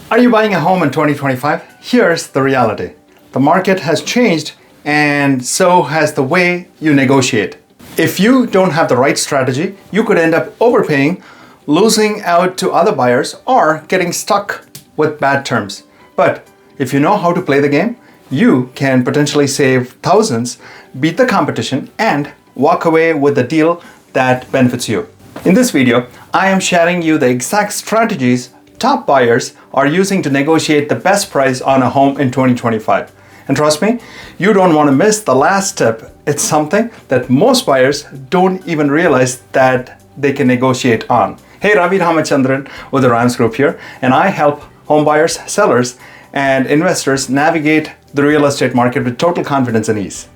Are you buying a home in 2025? Here's the reality. The market has changed and so has the way you negotiate. If you don't have the right strategy, you could end up overpaying, losing out to other buyers, or getting stuck with bad terms. But if you know how to play the game, you can potentially save thousands, beat the competition, and walk away with a deal that benefits you. In this video, I am sharing you the exact strategies top buyers are using to negotiate the best price on a home in 2025. And trust me, you don't want to miss the last tip. It's something that most buyers don't even realize that they can negotiate on. Hey, Ravi Ramachandran with the Rams Group here, and I help home buyers, sellers, and investors navigate the real estate market with total confidence and ease.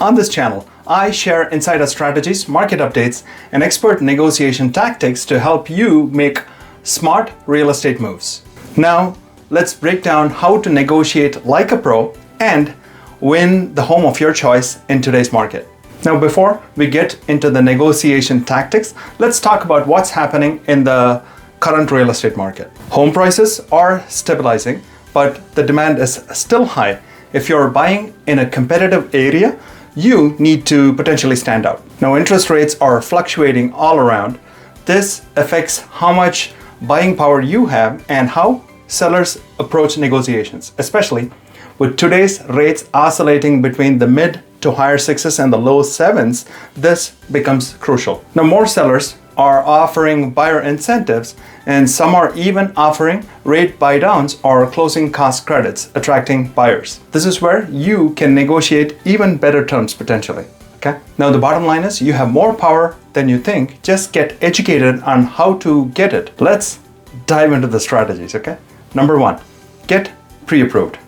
On this channel, I share insider strategies, market updates, and expert negotiation tactics to help you make smart real estate moves. Now, let's break down how to negotiate like a pro and win the home of your choice in today's market. Now, before we get into the negotiation tactics, let's talk about what's happening in the current real estate market. Home prices are stabilizing, but the demand is still high. If you're buying in a competitive area, you need to potentially stand out. Now, interest rates are fluctuating all around. This affects how much buying power you have and how sellers approach negotiations, especially with today's rates oscillating between the mid to higher sixes and the low sevens. This becomes crucial. Now, more sellers are offering buyer incentives, and some are even offering rate buydowns or closing cost credits, attracting buyers. This is where you can negotiate even better terms potentially. Okay? Now, the bottom line is you have more power than you think. Just get educated on how to get it. Let's dive into the strategies, okay? Number one, get pre-approved,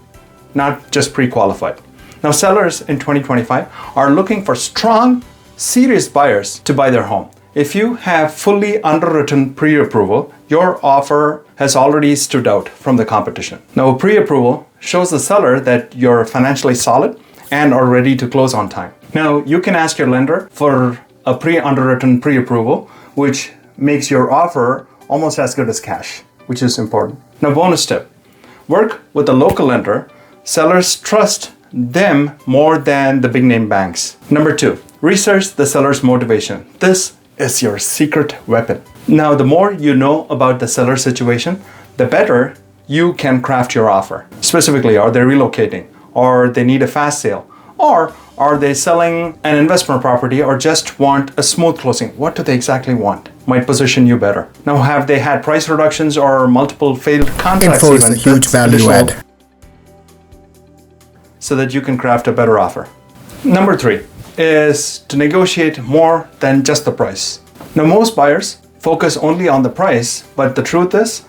not just pre-qualified. Now, sellers in 2025 are looking for strong, serious buyers to buy their home. If you have fully underwritten pre-approval, your offer has already stood out from the competition. Now, pre-approval shows the seller that you're financially solid and are ready to close on time. Now, you can ask your lender for a pre-underwritten pre-approval, which makes your offer almost as good as cash, which is important. Now, bonus tip, work with a local lender. Sellers trust them more than the big name banks. Number two, research the seller's motivation. This is your secret weapon. Now, the more you know about the seller situation, the better you can craft your offer. Specifically, are they relocating? Or they need a fast sale? Or are they selling an investment property or just want a smooth closing? What do they exactly want? Might position you better. Now, have they had price reductions or multiple failed contracts? Info is a huge value add, so that you can craft a better offer. Number three is to negotiate more than just the price. Now, most buyers focus only on the price, but the truth is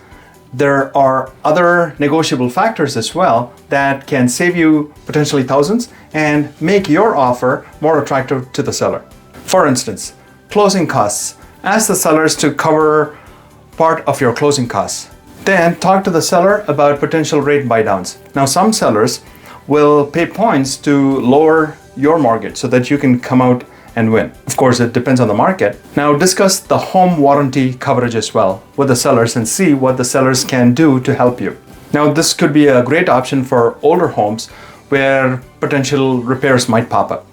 there are other negotiable factors as well that can save you potentially thousands and make your offer more attractive to the seller. For instance, closing costs. Ask the sellers to cover part of your closing costs. Then talk to the seller about potential rate buydowns. Now, some sellers will pay points to lower your mortgage so that you can come out and win. Of course, it depends on the market. Now, discuss the home warranty coverage as well with the sellers and see what the sellers can do to help you. Now, this could be a great option for older homes where potential repairs might pop up.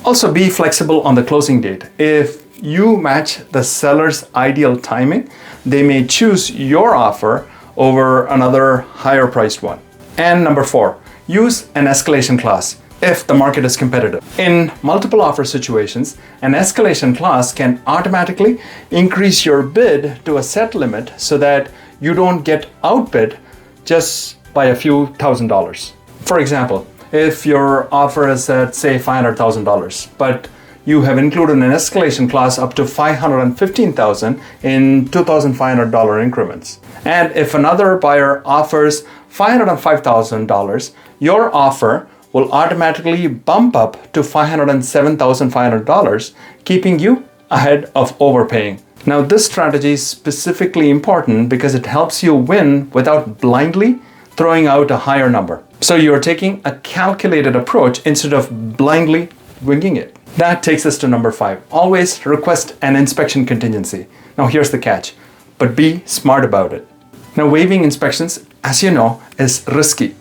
Also, be flexible on the closing date. If you match the seller's ideal timing, they may choose your offer over another higher priced one. And number four, use an escalation clause if the market is competitive. In multiple offer situations, an escalation clause can automatically increase your bid to a set limit so that you don't get outbid just by a few $1,000s. For example, if your offer is at, say, $500,000, but you have included an escalation clause up to $515,000 in $2,500 increments. And if another buyer offers $505,000, your offer will automatically bump up to $507,500, keeping you ahead of overpaying. Now, this strategy is specifically important because it helps you win without blindly throwing out a higher number. So you're taking a calculated approach instead of blindly winging it. That takes us to number 5. Always request an inspection contingency. Now, here's the catch, but be smart about it. Now, waiving inspections, as you know, is risky.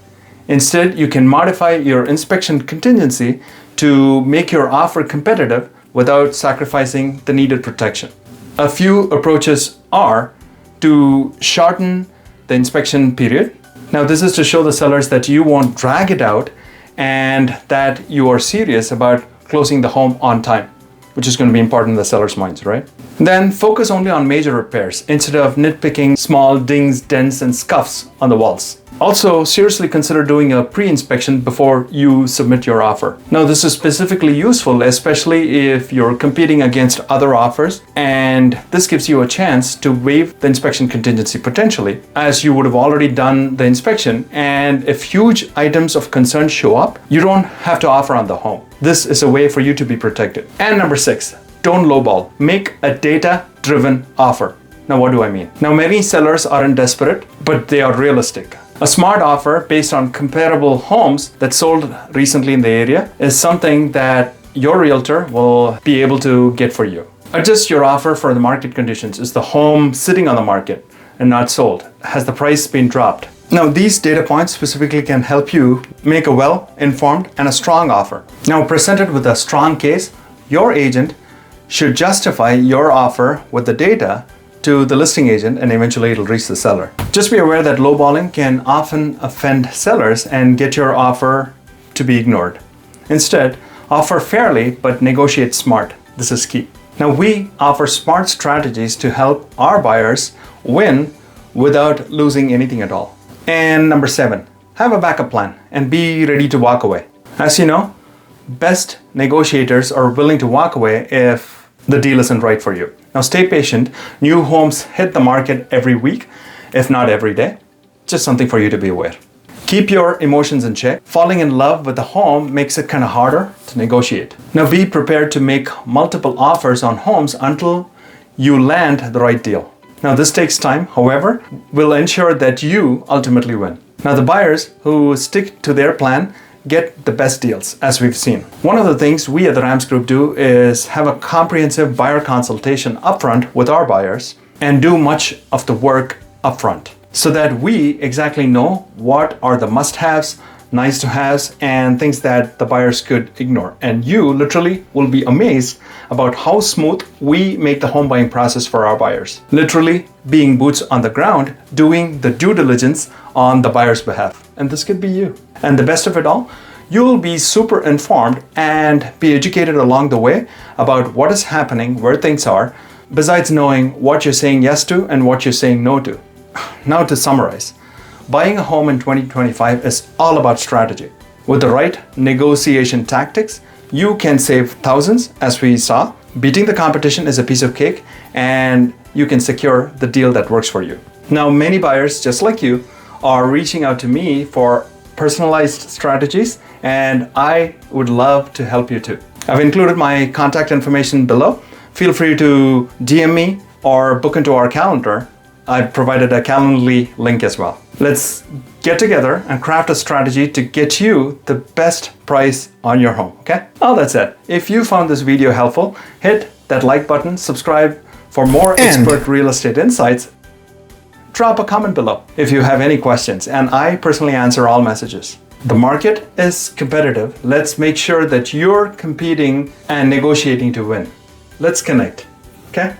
Instead, you can modify your inspection contingency to make your offer competitive without sacrificing the needed protection. A few approaches are to shorten the inspection period. Now, this is to show the sellers that you won't drag it out and that you are serious about closing the home on time, which is going to be important in the seller's minds, right? Then focus only on major repairs instead of nitpicking small dings, dents, and scuffs on the walls. Also, seriously consider doing a pre-inspection before you submit your offer. Now, this is specifically useful, especially if you're competing against other offers, and this gives you a chance to waive the inspection contingency potentially, as you would have already done the inspection, and if huge items of concern show up, you don't have to offer on the home. This is a way for you to be protected. And number 6, don't lowball. Make a data-driven offer. Now, what do I mean? Now, many sellers aren't desperate, but they are realistic. A smart offer based on comparable homes that sold recently in the area is something that your realtor will be able to get for you. Adjust your offer for the market conditions. Is the home sitting on the market and not sold? Has the price been dropped? Now, these data points specifically can help you make a well-informed and a strong offer. Now, presented with a strong case, your agent should justify your offer with the data to the listing agent, and eventually it'll reach the seller. Just be aware that lowballing can often offend sellers and get your offer to be ignored. Instead, offer fairly but negotiate smart. This is key. Now, we offer smart strategies to help our buyers win without losing anything at all. And number 7, have a backup plan and be ready to walk away. As you know, best negotiators are willing to walk away if the deal isn't right for you. Now, stay patient. New homes hit the market every week, if not every day. Just something for you to be aware. Keep your emotions in check. Falling in love with the home makes it kind of harder to negotiate. Now, be prepared to make multiple offers on homes until you land the right deal. Now, this takes time, however, will ensure that you ultimately win. Now, the buyers who stick to their plan get the best deals, as we've seen. One of the things we at the Rams Group do is have a comprehensive buyer consultation upfront with our buyers and do much of the work upfront so that we exactly know what are the must-haves, nice-to-haves, and things that the buyers could ignore. And you literally will be amazed about how smooth we make the home buying process for our buyers. Literally being boots on the ground, doing the due diligence on the buyer's behalf. And this could be you. And the best of it all, you'll be super informed and be educated along the way about what is happening, where things are, besides knowing what you're saying yes to and what you're saying no to. Now, to summarize, buying a home in 2025 is all about strategy. With the right negotiation tactics, you can save thousands, as we saw. Beating the competition is a piece of cake, and you can secure the deal that works for you. Now, many buyers, just like you, are reaching out to me for personalized strategies, and I would love to help you too. I've included my contact information below. Feel free to DM me or book into our calendar. I've provided a Calendly link as well. Let's get together and craft a strategy to get you the best price on your home, okay? All that said, if you found this video helpful, hit that like button, subscribe for more expert real estate insights. Drop a comment below if you have any questions, and I personally answer all messages. The market is competitive. Let's make sure that you're competing and negotiating to win. Let's connect, okay?